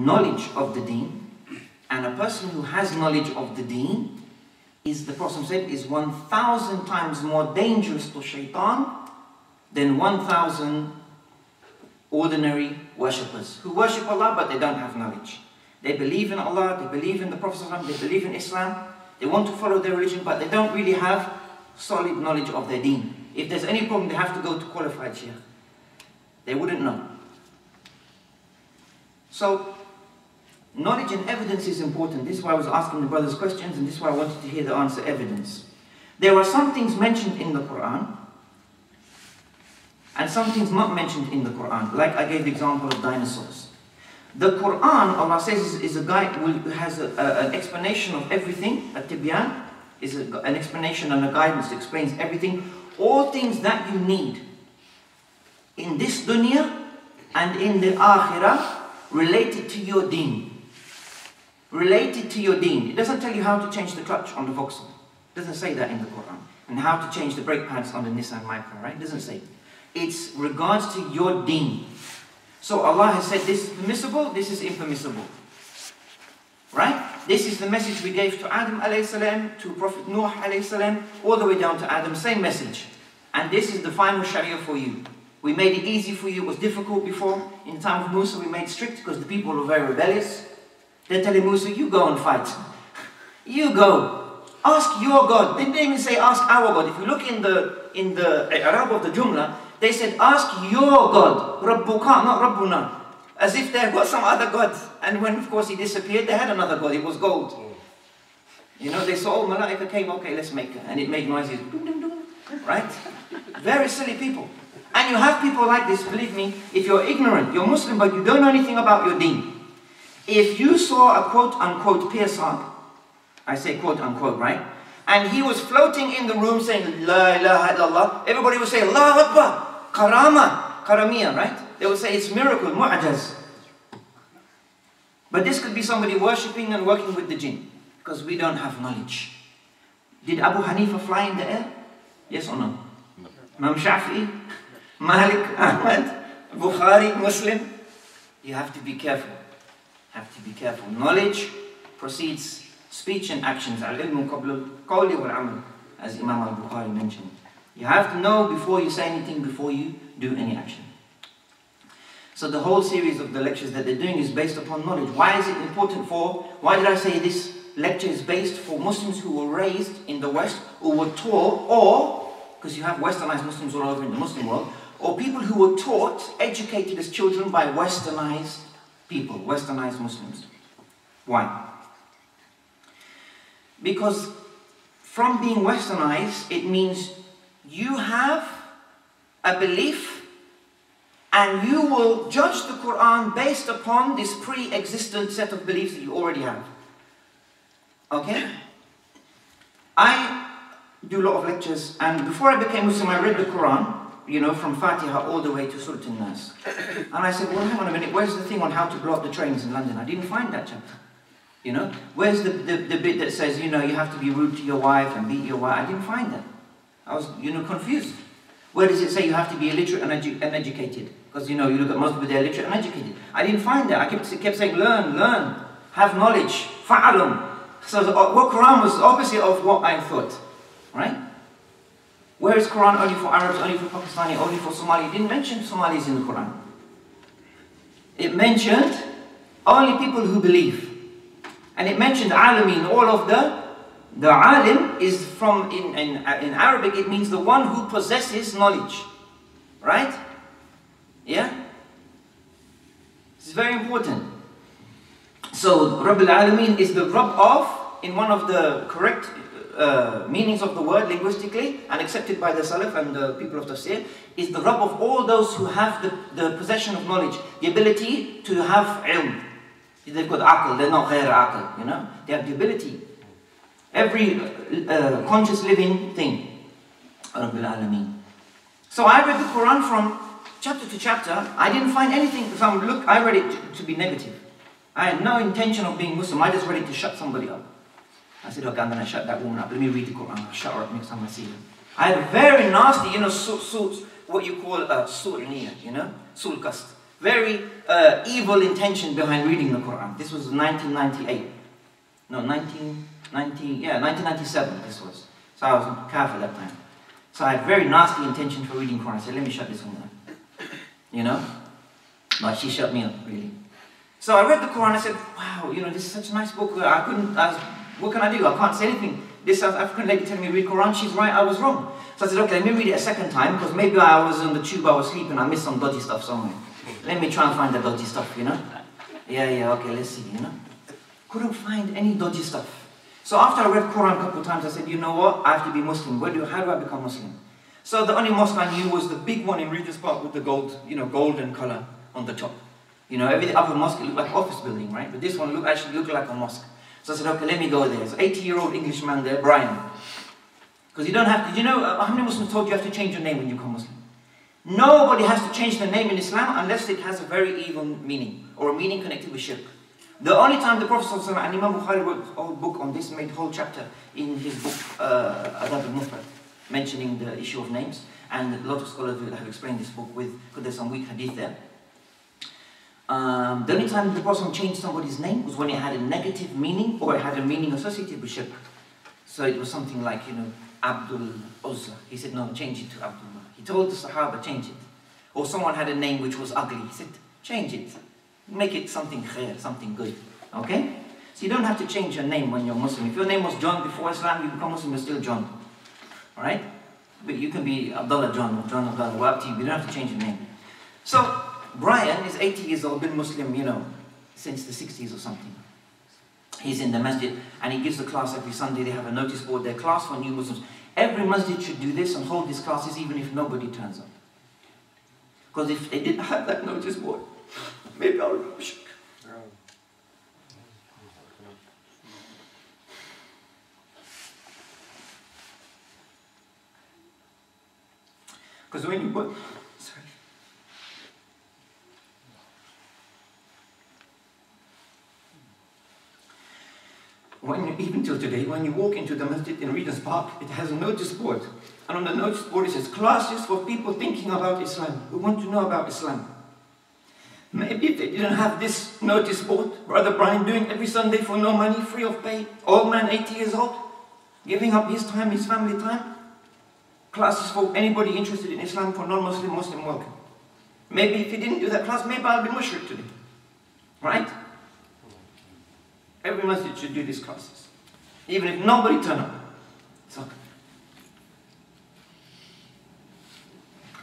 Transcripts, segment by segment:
knowledge of the deen. And a person who has knowledge of the deen is, the Prophet said, is 1,000 times more dangerous to shaitan than 1,000 ordinary worshippers who worship Allah but they don't have knowledge. They believe in Allah, they believe in the Prophet, they believe in Islam, they want to follow their religion but they don't really have solid knowledge of their deen. If there's any problem, they have to go to qualified shaykh. They wouldn't know. So, knowledge and evidence is important. This is why I was asking the brothers questions, and this is why I wanted to hear the answer, evidence. There are some things mentioned in the Qur'an, and some things not mentioned in the Qur'an. Like I gave the example of dinosaurs. The Qur'an, Allah says, is a guide, has an explanation of everything. At-Tibyan is an explanation and a guidance that explains everything. All things that you need in this dunya and in the akhirah related to your deen. Related to your deen. It doesn't tell you how to change the clutch on the Vauxhall. It doesn't say that in the Quran. And how to change the brake pads on the Nissan Micra, right? It doesn't say. It's regards to your deen. So Allah has said this is permissible, this is impermissible. Right? This is the message we gave to Adam alayhi salam, to Prophet Nuh alayhi salam, all the way down to Adam, same message. And this is the final Sharia for you. We made it easy for you, it was difficult before. In the time of Musa we made it strict because the people were very rebellious. They're telling Musa, you go and fight. You go. Ask your God. They didn't even say ask our God. If you look in the Arab of the Jumla, they said ask your God. Rabbuka, not Rabbuna. As if they got some other God. And when of course he disappeared, they had another God. It was gold. You know, they saw, oh, Malaika came, okay, let's make it. And it made noises. Dum, dum, dum. Right? Very silly people. And you have people like this, believe me, if you're ignorant, you're Muslim, but you don't know anything about your deen. If you saw a quote-unquote piercer, I say quote-unquote, right? And he was floating in the room saying, La ilaha illallah, everybody would say, Allahu Akbar, karama, karamiyah, right? They would say it's miracle, mu'ajaz. But this could be somebody worshipping and working with the jinn, because we don't have knowledge. Did Abu Hanifa fly in the air? Yes or no? No. Imam Shafi'i, Malik, Ahmad, Bukhari, Muslim? You have to be careful. Have to be careful. Knowledge precedes speech and actions. Al-ilmu qabla al-qawli wal-amal, as Imam al-Bukhari mentioned. You have to know before you say anything, before you do any action. So the whole series of the lectures that they're doing is based upon knowledge. Why is it important for, why did I say this lecture is based for Muslims who were raised in the West, who were taught, or, because you have westernized Muslims all over in the Muslim world, or people who were taught, educated as children by westernized people, westernized Muslims. Why? Because from being westernized, it means you have a belief and you will judge the Quran based upon this pre-existent set of beliefs that you already have. Okay? I do a lot of lectures, and before I became Muslim, I read the Quran, you know, from Fatiha all the way to Surah An-Nas. And I said, well, hang on a minute, where's the thing on how to blow up the trains in London? I didn't find that chapter. You know, where's the bit that says, you know, you have to be rude to your wife and beat your wife? I didn't find that. I was, you know, confused. Where does it say you have to be illiterate and educated? Because, you know, you look at most people, they're illiterate and educated. I didn't find that. I kept saying, learn, have knowledge, fa'alum. So what Quran was the opposite of what I thought, right? Where is Quran only for Arabs, only for Pakistani, only for Somali? It didn't mention Somalis in the Quran. It mentioned only people who believe. And it mentioned alamin, all of the alim is from, in Arabic, it means the one who possesses knowledge. Right? Yeah? This is very important. So, Rabb al-Alamin is the Rabb of, in one of the correct meanings of the word linguistically, and accepted by the Salaf and the people of Tafsir, is the Rabb of all those who have the possession of knowledge, the ability to have ilm. They've got aql, they're not ghayr aql, you know? They have the ability. Every conscious living thing. Rabb al-Alamin. So I read the Quran from chapter to chapter. I didn't find anything, I read it to be negative. I had no intention of being Muslim. I just read it to shut somebody up. I said, okay, I'm going to shut that woman up. Let me read the Quran. I'll shut her up next time I see her. I had a very nasty, you know, what you call su'niyah, you know, sul qast. very evil intention behind reading the Quran. This was 1998. No, 1997 this was. So I was kafir that time. So I had very nasty intention for reading Quran. I said, let me shut this woman up. You know? But she shut me up, really. So I read the Quran, I said, wow, you know, this is such a nice book. What can I do? I can't say anything. This South African lady telling me to read Quran, she's right, I was wrong. So I said, okay, let me read it a second time, because maybe I was on the tube, I was sleeping, I missed some dodgy stuff somewhere. Let me try and find the dodgy stuff, you know? Yeah, okay, let's see, you know? Couldn't find any dodgy stuff. So after I read Quran a couple of times, I said, you know what? I have to be Muslim. How do I become Muslim? So the only mosque I knew was the big one in Regent's Park with the gold, you know, golden color on the top. You know, every other mosque, it looked like an office building, right? But this one actually looked like a mosque. So I said, okay, let me go there. So 80-year-old Englishman there, Brian. Because you don't have to, you know, how many Muslims told you have to change your name when you become Muslim? Nobody has to change their name in Islam unless it has a very evil meaning, or a meaning connected with shirk. The only time the Prophet ﷺ, and Imam Bukhari wrote a whole book on this, made a whole chapter in his book, Adab al-Mufrad, mentioning the issue of names. And a lot of scholars have explained this book with, because there's some weak hadith there. The only time the Prophet changed somebody's name was when it had a negative meaning, or it had a meaning associated with shirk. So it was something like, you know, Abdul Uzza. He said, no, change it to Abdullah. He told the Sahaba, change it. Or someone had a name which was ugly. He said, change it. Make it something khair, something good. Okay? So you don't have to change your name when you're Muslim. If your name was John before Islam, you become Muslim, you're still John. Alright? But you can be Abdullah John, or John Abdullah, up to you. You don't have to change your name. So, Brian is 80 years old, been Muslim, you know, since the 60s or something. He's in the masjid, and he gives the class every Sunday. They have a notice board, their class for new Muslims. Every masjid should do this and hold these classes even if nobody turns up. Because if they didn't have that notice board, maybe I would be shook. Because when you put, sorry. Even till today, when you walk into the masjid in Regent's Park, it has a notice board. And on the notice board it says, classes for people thinking about Islam, who want to know about Islam. Maybe if they didn't have this notice board, Brother Brian doing every Sunday for no money, free of pay, old man, 80 years old, giving up his time, his family time, classes for anybody interested in Islam, for non-Muslim, Muslim welcome. Maybe if he didn't do that class, maybe I'll be mushrik today. Right? Every masjid should do these classes. Even if nobody turn up. It's okay.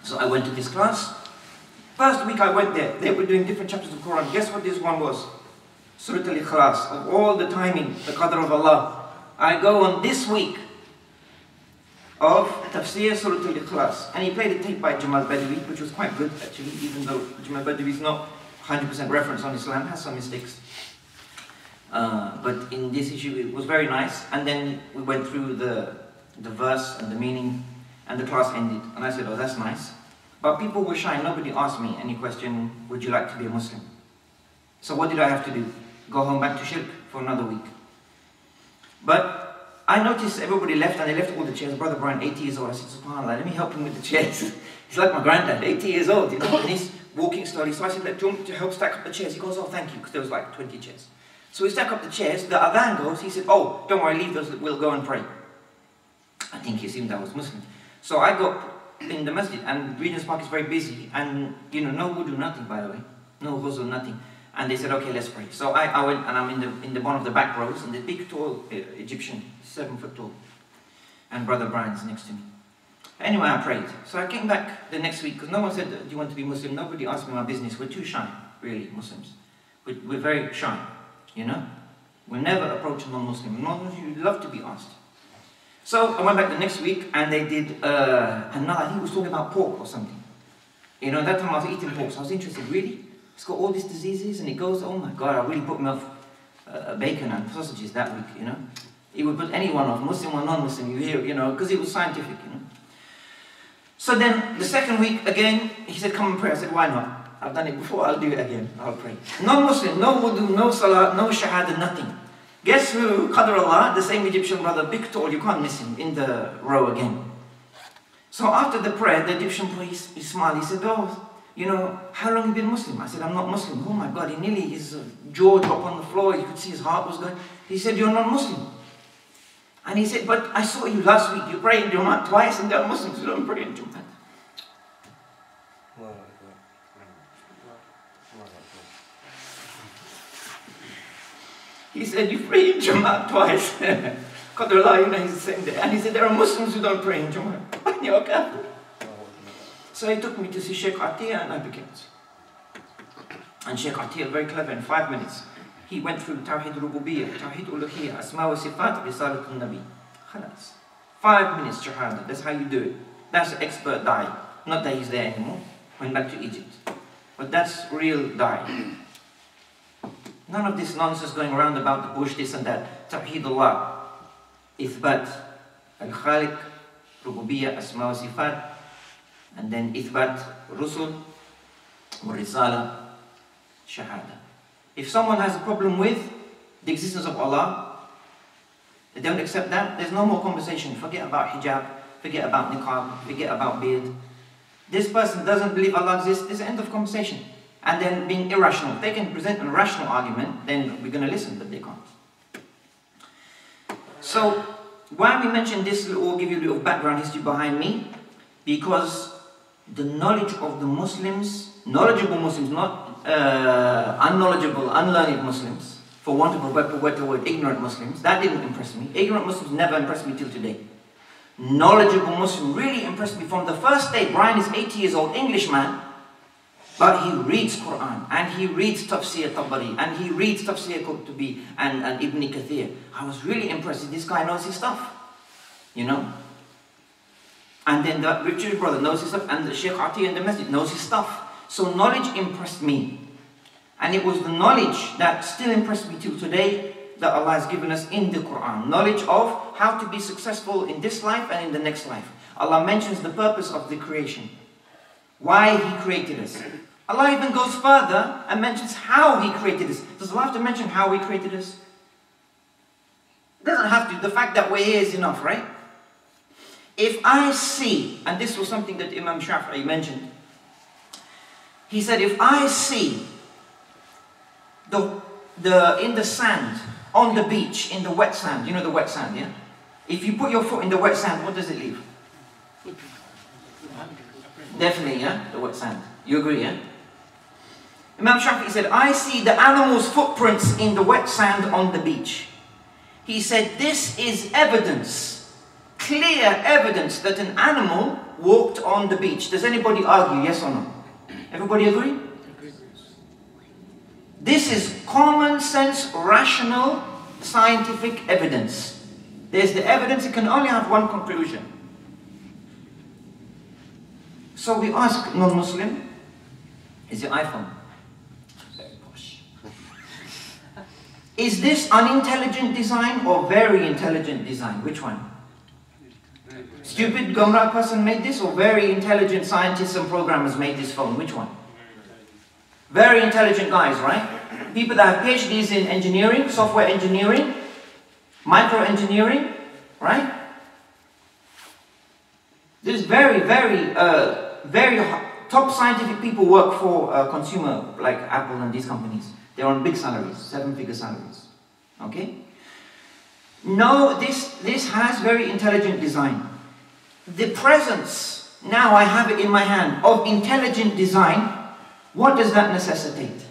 So I went to this class. First week I went there, they were doing different chapters of the Quran. Guess what this one was? Surah Al-Ikhlas. Of all the timing, the qadr of Allah. I go on this week of Tafsir Surah Al-Ikhlas. And he played a tape by Jamal Badawi, which was quite good actually, even though Jamal Badawi is not 100% reference on Islam, has some mistakes. But in this issue it was very nice. And then we went through the verse and the meaning, and the class ended. And I said, oh, that's nice. But people were shy. Nobody asked me any question, would you like to be a Muslim? So what did I have to do? Go home back to shirk for another week. But I noticed everybody left, and they left all the chairs. Brother Brian, 80 years old. I said, SubhanAllah, let me help him with the chairs. He's like my granddad, 80 years old, you know, and he's walking slowly. So I said, do you want me to help stack up the chairs? He goes, oh, thank you, because there was like 20 chairs. So we stack up the chairs, the adhan goes, he said, oh, don't worry, leave those, we'll go and pray. I think he assumed I was Muslim. So I got in the masjid, and Regent's Park is very busy, and you know, no wudu, nothing by the way, no ghusl, nothing. And they said, okay, let's pray. So I went, and I'm in the one of the back rows, and the big tall Egyptian, 7 foot tall, and Brother Brian's next to me. Anyway, I prayed. So I came back the next week, because no one said, do you want to be Muslim? Nobody asked me my business. We're too shy, really, Muslims. We're very shy, you know? We never approach a non-Muslim. Non-Muslims, you love to be asked. So I went back the next week, and they did another, I think he was talking about pork or something. You know, that time I was eating pork, so I was interested, really? It's got all these diseases, and it goes, oh my God, I really put me off bacon and sausages that week, you know? It would put anyone off, Muslim or non-Muslim, you hear, you know, because it was scientific, you know? So then, the second week, again, he said, come and pray. I said, why not? I've done it before, I'll do it again, I'll pray. Non-Muslim, no wudu, no salah, no shahada, nothing. Guess who? Qadr Allah, the same Egyptian brother, big tall, you can't miss him, in the row again. So after the prayer, the Egyptian priest, he smiled, he said, oh, you know, how long have you been Muslim? I said, I'm not Muslim. Oh my God, he nearly, his jaw dropped on the floor. You could see his heart was going. He said, you're not Muslim. And he said, but I saw you last week. You prayed in Jummah twice and there are Muslims who don't pray in Jummah. He said, you pray in Jummah twice. Qadrullah, you know, he's saying that. And he said, there are Muslims who don't pray in Jummah. Okay. So he took me to see Sheikh Atiyah and I became Muslim. And Sheikh Atiyah, very clever, in 5 minutes, he went through Tawheed Rububiyyah, Tawheed Uluhiyyah, Asma wa Sifat, Risalat al-Nabi. Khalas. 5 minutes Shahada, that's how you do it. That's expert dai. Not that he's there anymore, went back to Egypt. But that's real dai. None of this nonsense going around about the bush, this and that. Tawheed Allah, Ithbat, Al-Khaliq, Rububiyyah, Asma wa Sifat, and then Ithbat, Rusul, Risala, Shahada. If someone has a problem with the existence of Allah, they don't accept that, there's no more conversation. Forget about hijab, forget about niqab, forget about beard. This person doesn't believe Allah exists, there's the end of conversation. And then being irrational. If they can present an irrational argument, then we're going to listen, but they can't. So, why we mention this, or give you a little background history behind me, because the knowledge of the Muslims, knowledgeable Muslims, not unknowledgeable, unlearned Muslims, for want of a better word, ignorant Muslims, that didn't impress me. Ignorant Muslims never impressed me till today. Knowledgeable Muslim really impressed me from the first day. Brian is 80 years old, Englishman, but he reads Qur'an, and he reads Tafsir Tabari, and he reads Tafsir Qurtubi, and Ibn Kathir. I was really impressed. This guy knows his stuff, you know. And then the Richard brother knows his stuff, and the Sheikh Atiyah in the Masjid knows his stuff. So knowledge impressed me. And it was the knowledge that still impressed me till today that Allah has given us in the Qur'an. Knowledge of how to be successful in this life and in the next life. Allah mentions the purpose of the creation. Why He created us. Allah even goes further and mentions how He created us. Does Allah have to mention how He created us? It doesn't have to. The fact that we're here is enough, right? If I see, and this was something that Imam Shafi'i mentioned, he said, if I see in the sand, on the beach, in the wet sand, you know the wet sand, yeah? If you put your foot in the wet sand, what does it leave? Definitely, yeah? The wet sand. You agree, yeah? Imam Shafi'i said, I see the animal's footprints in the wet sand on the beach. He said, this is evidence, clear evidence that an animal walked on the beach. Does anybody argue, yes or no? Everybody agree? This is common sense, rational, scientific evidence. There's the evidence, it can only have one conclusion. So we ask non-Muslim, is it iPhone? Very posh. Is this unintelligent design or very intelligent design? Which one? Stupid Gomrah person made this, or very intelligent scientists and programmers made this phone? Which one? Very intelligent guys, right? People that have PhDs in engineering, software engineering, micro engineering, right? There's very top scientific people work for consumer, like Apple and these companies. They're on big salaries, 7-figure salaries. Okay? No, this has very intelligent design. The presence, now I have it in my hand, of intelligent design, what does that necessitate?